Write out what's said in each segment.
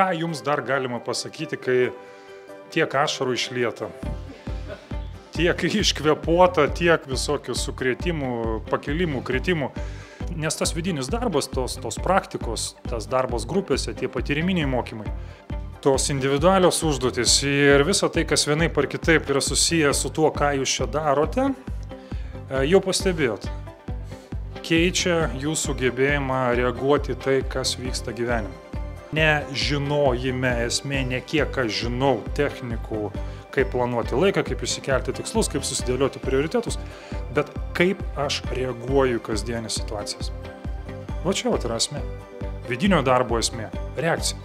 ką jums dar galima pasakyti, kai tiek ašarų išlieta, tiek iškvepuota, tiek visokių sukrėtimų, pakilimų, kritimų. Nes tas vidinis darbas, tos praktikos, tas darbas grupėse, tie patyriminiai mokymai, tos individualios užduotis ir visa tai, kas vienaip ar kitaip yra susiję su tuo, ką jūs čia darote, jau pastebėjot. Keičia jūsų gebėjimą reaguoti tai, kas vyksta gyvenime. Ne žinojime esmė, ne kiek aš žinau technikų, kaip planuoti laiką, kaip išsikelti tikslus, kaip susidėlioti prioritetus, bet kaip aš reaguoju į kasdienį situacijas. Va čia yra esmė. Vidinio darbo esmė – reakcija.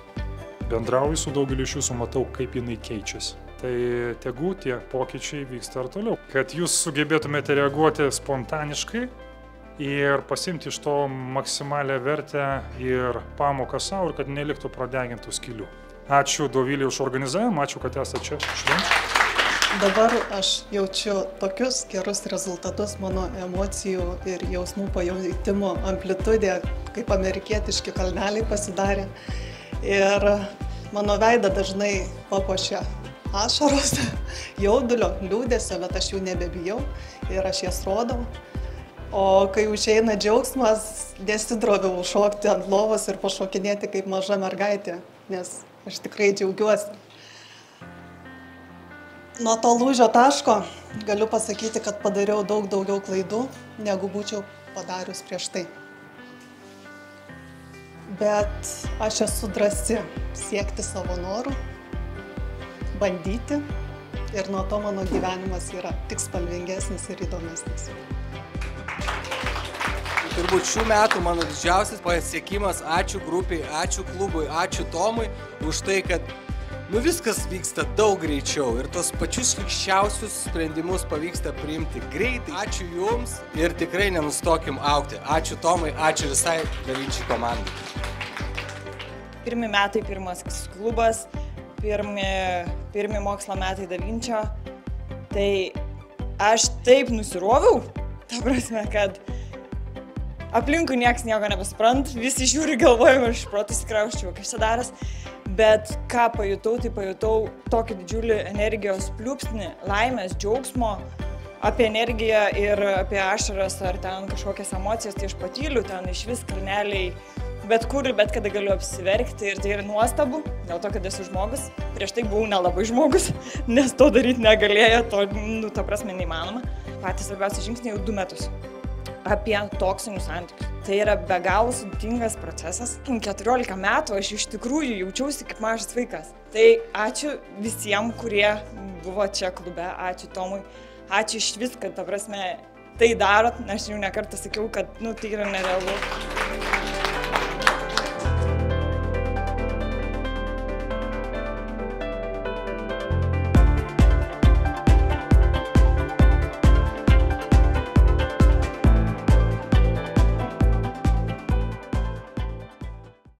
Bendrauju su daugeliu iš jūsų, matau, kaip jinai keičiasi. Tai tegu tie pokyčiai vyksta ir toliau. Kad jūs sugebėtumėte reaguoti spontaniškai ir pasimti iš to maksimalę vertę ir pamoką savo, ir kad neliktų pradegintų skylių. Ačiū Dovilei už organizavimą, ačiū, kad esate čia švenčiu. Dabar aš jaučiu tokius gerus rezultatus, mano emocijų ir jausmų pajautimo amplitudė, kaip amerikietiški kalneliai pasidarė. Ir mano veidą dažnai papuošia ašaros, jaudulio, liūdesio, bet aš jų nebebijau ir aš jas rodau. O kai užeina džiaugsmas, nesidroviau šokti ant lovos ir pašokinėti kaip maža mergaitė, nes aš tikrai džiaugiuosi. Nuo to lūžio taško galiu pasakyti, kad padariau daug daugiau klaidų, negu būčiau padarius prieš tai. Bet aš esu drąsi siekti savo norų, bandyti ir nuo to mano gyvenimas yra tik spalvingesnis ir įdomesnis. Turbūt šių metų mano didžiausias pasiekimas, ačiū grupiai, ačiū klubui, ačiū Tomui už tai, kad viskas vyksta daug greičiau ir tos pačius šlykščiausius sprendimus pavyksta priimti greitai. Ačiū Jums ir tikrai nenustokim augti. Ačiū Tomai, ačiū visai Davinči komandai. Pirmi metai, pirmas klubas, pirmi mokslo metai Davinčio. Tai aš taip nusiroviau, ta prasme, kad aplinkui nieks nieko nebesuprant, visi žiūri, galvojama, aš protas įkrauščiau, kas čia daras. Bet ką pajutau, tai pajutau tokį didžiulį energijos pliūpsnį, laimės, džiaugsmo, apie energiją ir apie ašaras ar ten kažkokias emocijas, tai aš patyliu ten iš vis kalneliai, bet kur ir bet kada galiu apsiverkti ir tai yra nuostabu, dėl to, kad esu žmogus. Prieš tai buvau nelabai žmogus, nes to daryti negalėjo, to, ta prasme, neįmanoma. Patys svarbiausi žingsniai jau 2 metus. Apie toksinius santykius. Tai yra be galo sudėtingas procesas. 14 metų aš iš tikrųjų jaučiausi kaip mažas vaikas. Tai ačiū visiems, kurie buvo čia klube, ačiū Tomui, ačiū iš vis, kad, ta prasme, tai darot, aš jau ne kartą sakiau, kad tai yra nerealu.